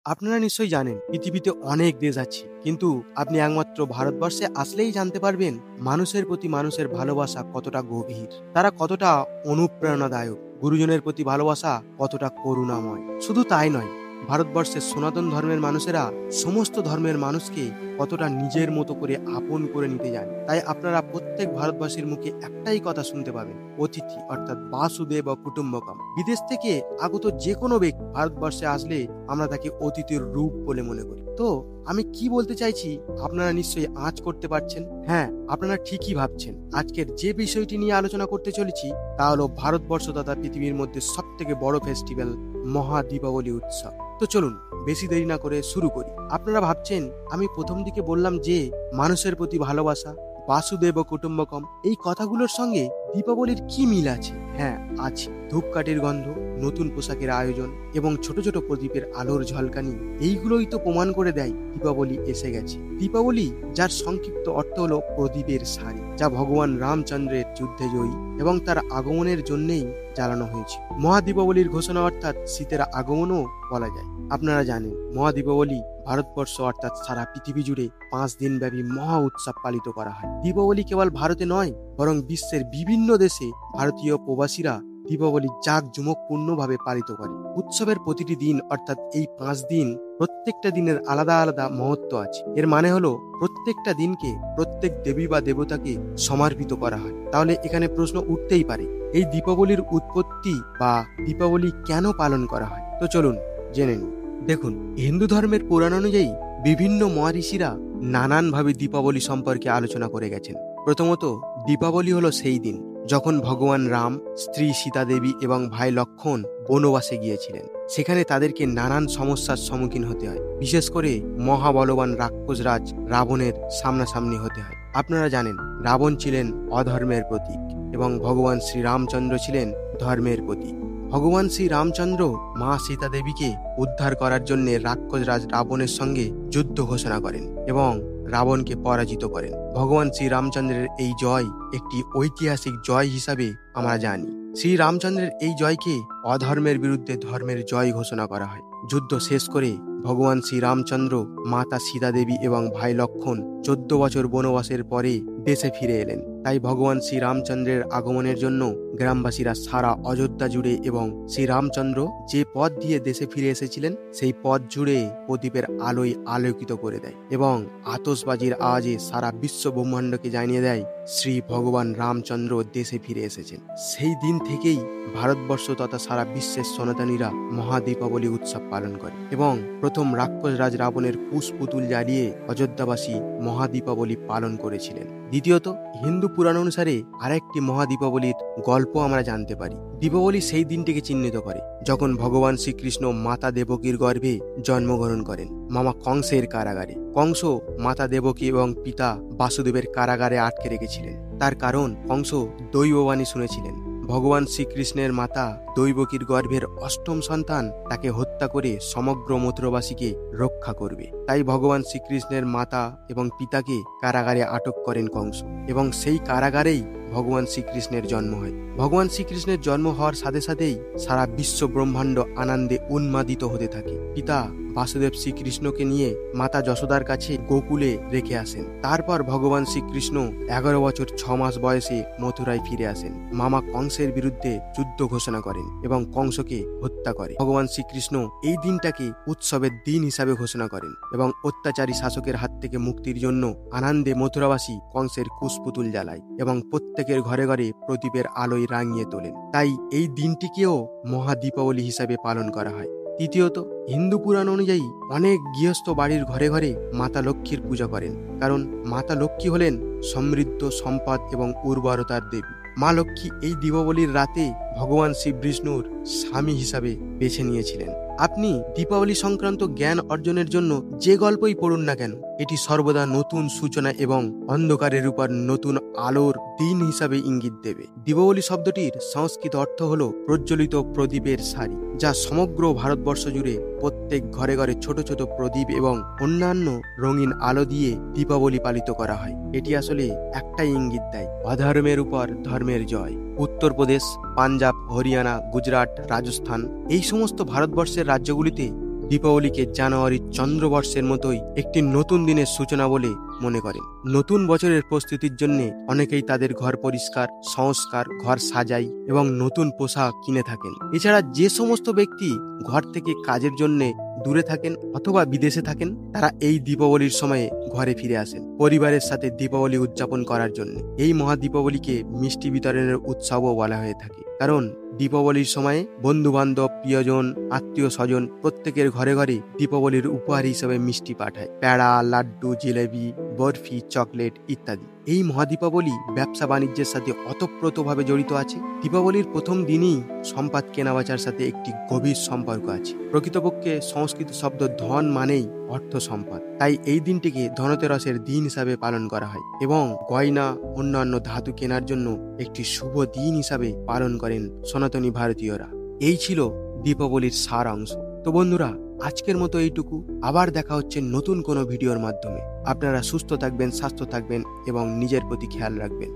আপনারা নিশ্চয়ই জানেন পৃথিবীতে অনেক দেশ আছে, কিন্তু আপনি একমাত্র ভারতবর্ষে আসলেই জানতে পারবেন মানুষের প্রতি মানুষের ভালোবাসা কতটা গভীর, তারা কতটা অনুপ্রেরণাদায়ক, গুরুজনের প্রতি ভালোবাসা কতটা করুণাময়। শুধু তাই নয়, ভারতবর্ষের সনাতন ধর্মের মানুষেরা সমস্ত ধর্মের মানুষকে কতটা নিজের মতো করে আপন করে নিতে জানে। তাই আপনারা প্রত্যেক ভারতবাসীর মুখে একটাই কথা শুনতে পাবেন, অতিথি অর্থাৎ বাসুদেব কুটুম্বকম। বিদেশ থেকে আগত যে কোনো ব্যক্তি ভারতবর্ষে আসলে আমরা তাকে অতিথির রূপ বলে মনে করি। তো আমি কি বলতে চাইছি আপনারা নিশ্চয়ই আঁচ করতে পারছেন। হ্যাঁ, আপনারা ঠিকই ভাবছেন। আজকের যে বিষয়টি নিয়ে আলোচনা করতে চলেছি তা হলো ভারতবর্ষ তথা পৃথিবীর মধ্যে সব থেকে বড় ফেস্টিভ্যাল মহা দীপাবলি উৎসব। তো চলুন বেশি দেরি না করে শুরু করি। আপনারা ভাবছেন আমি প্রথম দিকে বললাম যে মানুষের প্রতি ভালোবাসা, বাসুদেব কুটুম্বকম, এই কথাগুলোর সঙ্গে দীপাবলির কি মিল আছে? হ্যাঁ, আছে। ধূপকাঠির গন্ধ, নতুন পোশাকের আয়োজন এবং ছোট ছোট প্রদীপের আলোর ঝলকানি, এইগুলোই তো প্রমাণ করে দেয় দীপাবলি এসে গেছে। দীপাবলি, যার সংক্ষিপ্ত অর্থ হলো প্রদীপের সারি, যা ভগবান রামচন্দ্রের যুদ্ধে জয়ী এবং তার আগমনের জন্যেই জ্বালানো হয়েছে। মহাদীপাবলির ঘোষণা অর্থাৎ শীতের আগমনও বলা যায়। আপনারা জানেন মহাদীপাবলি ভারতবর্ষ অর্থাৎ সারা পৃথিবী জুড়ে 5 দিন ব্যাপী মহা উৎসব পালিত করা হয়। দীপাবলি কেবল ভারতে নয়, বরং বিশ্বের বিভিন্ন দেশে ভারতীয় প্রবাসীরা দীপাবলি জাঁকজমকপূর্ণভাবে পালিত করে। উৎসবের প্রতিটি দিন অর্থাৎ এই 5 দিন, প্রত্যেকটা দিনের আলাদা আলাদা মহত্ব আছে। এর মানে হলো প্রত্যেকটা দিনকে প্রত্যেক দেবী বা দেবতাকে সমর্পিত করা হয়। তাহলে এখানে প্রশ্ন উঠতেই পারে, এই দীপাবলির উৎপত্তি বা দীপাবলি কেন পালন করা হয়? তো চলুন জেনে নিন। দেখুন, হিন্দু ধর্মের পুরাণ অনুযায়ী বিভিন্ন মহারিষিরা নানানভাবে দীপাবলি সম্পর্কে আলোচনা করে গেছেন। প্রথমত, দীপাবলি হলো সেই দিন যখন ভগবান রাম, স্ত্রী সীতা দেবী এবং ভাই লক্ষ্মণ বনবাসে গিয়েছিলেন। সেখানে তাদেরকে নানান সমস্যার সম্মুখীন হতে হয়। বিশেষ করে মহাবলবান রাক্ষসরাজ রাবণের সামনাসামনি হতে হয়। আপনারা জানেন রাবণ ছিলেন অধর্মের প্রতীক এবং ভগবান শ্রীরামচন্দ্র ছিলেন ধর্মের প্রতীক। ভগবান শ্রী রামচন্দ্র মা সীতা দেবীকে উদ্ধার করার জন্য রাক্ষসরাজ রাবণের সঙ্গে যুদ্ধ ঘোষণা করেন এবং রাবণকে পরাজিত করেন। ভগবান শ্রী রামচন্দ্রের এই জয় একটি ঐতিহাসিক জয় হিসাবে আমরা জানি। শ্রী রামচন্দ্রের এই জয়কে অধর্মের বিরুদ্ধে ধর্মের জয় ঘোষণা করা হয়। যুদ্ধ শেষ করে ভগবান শ্রী রামচন্দ্র, মাতা সীতা দেবী এবং ভাই লক্ষ্মণ 14 বছর বনবাসের পরে দেশে ফিরে এলেন। তাই ভগবান শ্রী রামচন্দ্রের আগমনের জন্য গ্রামবাসীরা সারা অযোধ্যা জুড়ে এবং শ্রী রামচন্দ্র যে পথ দিয়ে দেশে ফিরে এসেছিলেন সেই পথ জুড়ে প্রদীপের আলোয় আলোকিত করে দেয় এবং আতশবাজির আওয়াজে সারা বিশ্ব ব্রহ্মাণ্ডকে জানিয়ে দেয় শ্রী ভগবান রামচন্দ্র দেশে ফিরে এসেছেন। সেই দিন থেকেই ভারতবর্ষ তথা সারা বিশ্বের সনাতনীরা মহাদীপাবলি উৎসব পালন করে এবং প্রথম রাক্ষসরাজ রাবণের কুশপুতুল জ্বালিয়ে অযোধ্যাবাসী মহাদীপাবলি পালন করেছিলেন। দ্বিতীয়ত, হিন্দু পুরাণ অনুসারে আরেকটি মহাদীপাবলির গল্প আমরা জানতে পারি। দীপাবলি সেই দিনটিকে চিহ্নিত করে যখন ভগবান শ্রীকৃষ্ণ মাতা দেবকীর গর্ভে জন্মগ্রহণ করেন মামা কংসের কারাগারে। কংস মাতা দেবকী এবং পিতা বাসুদেবের কারাগারে আটকে রেখেছিলেন। তার কারণ কংস দৈববাণী শুনেছিলেন ভগবান শ্রীকৃষ্ণের মাতা দৈবকীর গর্ভের 8ম সন্তান তাকে হত্যা করে সমগ্র মথুরাবাসীকে রক্ষা করবে। তাই ভগবান শ্রীকৃষ্ণের মাতা এবং পিতাকে কারাগারে আটক করেন কংস এবং সেই কারাগারেই ভগবান শ্রীকৃষ্ণের জন্ম হয়। ভগবান শ্রীকৃষ্ণের জন্ম হওয়ার সাথে সাথেই সারা বিশ্ব ব্রহ্মাণ্ড আনন্দে উন্মাদিত হতে থাকে। পিতা বাসুদেব শ্রীকৃষ্ণকে নিয়ে মাতা যশোদার কাছে গোকুলে রেখে আসেন। তারপর ভগবান শ্রীকৃষ্ণ 11 বছর 6 মাস বয়সে মথুরায় ফিরে আসেন। মামা কংসের বিরুদ্ধে যুদ্ধ ঘোষণা করেন এবং কংসকে হত্যা করে। ভগবান শ্রীকৃষ্ণ এই দিনটাকে উৎসবের দিন হিসাবে ঘোষণা করেন এবং অত্যাচারী শাসকের হাত থেকে মুক্তির জন্য আনন্দে মথুরাবাসী কংসের কুশপুতুল জ্বালায় এবং প্রত্যেকের ঘরে ঘরে প্রদীপের আলোয় রাঙিয়ে তোলেন। তাই এই দিনটিকেও মহাদীপাবলি হিসাবে পালন করা হয়। তৃতীয়ত, হিন্দু পুরাণ অনুযায়ী অনেক গৃহস্থ বাড়ির ঘরে ঘরে মাতা লক্ষ্মীর পূজা করেন, কারণ মাতা লক্ষ্মী হলেন সমৃদ্ধ, সম্পদ এবং উর্বরতার দেবী। মা লক্ষ্মী এই দীপাবলির রাতে ভগবান শ্রী বিষ্ণুর স্বামী হিসাবে বেছে নিয়েছিলেন। আপনি দীপাবলি সংক্রান্ত জ্ঞান অর্জনের জন্য যে গল্পই পড়ুন না কেন, এটি সর্বদা নতুন সূচনা এবং অন্ধকারের উপর নতুন আলোর দিন হিসাবে ইঙ্গিত দেবে। দীপাবলি শব্দটির সংস্কৃত অর্থ হলো প্রজ্বলিত প্রদীপের সারি, যা সমগ্র ভারতবর্ষ জুড়ে প্রত্যেক ঘরে ঘরে ছোট ছোট প্রদীপ এবং অন্যান্য রঙিন আলো দিয়ে দীপাবলি পালিত করা হয়। এটি আসলে একটাই ইঙ্গিত দেয়, অধর্মের উপর ধর্মের জয়। উত্তরপ্রদেশ, পাঞ্জাব, হরিয়ানা, গুজরাট, রাজস্থান, এই সমস্ত ভারতবর্ষের রাজ্যগুলিতে দীপাবলিকে জানুয়ারির চন্দ্রবর্ষের মতোই একটি নতুন দিনের সূচনা বলে মনে করেন। নতুন বছরের প্রস্তুতির জন্য অনেকেই তাদের ঘর পরিষ্কার, সংস্কার, ঘর সাজাই এবং নতুন পোশাক কিনে থাকেন। এছাড়া যে সমস্ত ব্যক্তি ঘর থেকে কাজের জন্য দূরে থাকেন অথবা বিদেশে থাকেন, তারা এই দীপাবলির সময়ে ঘরে ফিরে আসেন পরিবারের সাথে দীপাবলি উদযাপন করার জন্য। এই মহা দীপাবলিকে মিষ্টি বিতরণের উৎসবও বলা হয়ে থাকে, কারণ দীপাবলির সময়ে বন্ধু বান্ধব, প্রিয়জন, আত্মীয় স্বজন প্রত্যেকের ঘরে ঘরে দীপাবলির উপহার হিসেবে মিষ্টি পাঠায়। প্যাড়া, লাড্ডু, জিলেবি, বরফি, চকলেট ইত্যাদি। এই মহাদীপাবলি ব্যবসা বাণিজ্যের সাথে ওতপ্রোতভাবে জড়িত আছে। দীপাবলির প্রথম দিনই সম্পদ কেনাবেচার সাথে একটি গভীর সম্পর্ক আছে। প্রকৃতপক্ষে সংস্কৃত শব্দ ধন মানেই অর্থ সম্পদ, তাই এই দিনটিকে ধনতেরসের দিন হিসাবে পালন করা হয় এবং গয়না, অন্যান্য ধাতু কেনার জন্য একটি শুভ দিন হিসাবে পালন করেন সনাতনী ভারতীয়রা। এই ছিল দীপাবলির সার অংশ। তো বন্ধুরা, আজকের মতো এইটুকু। আবার দেখা হচ্ছে নতুন কোনো ভিডিওর মাধ্যমে। আপনারা সুস্থ থাকবেন, স্বাস্থ্য থাকবেন এবং নিজের প্রতি খেয়াল রাখবেন।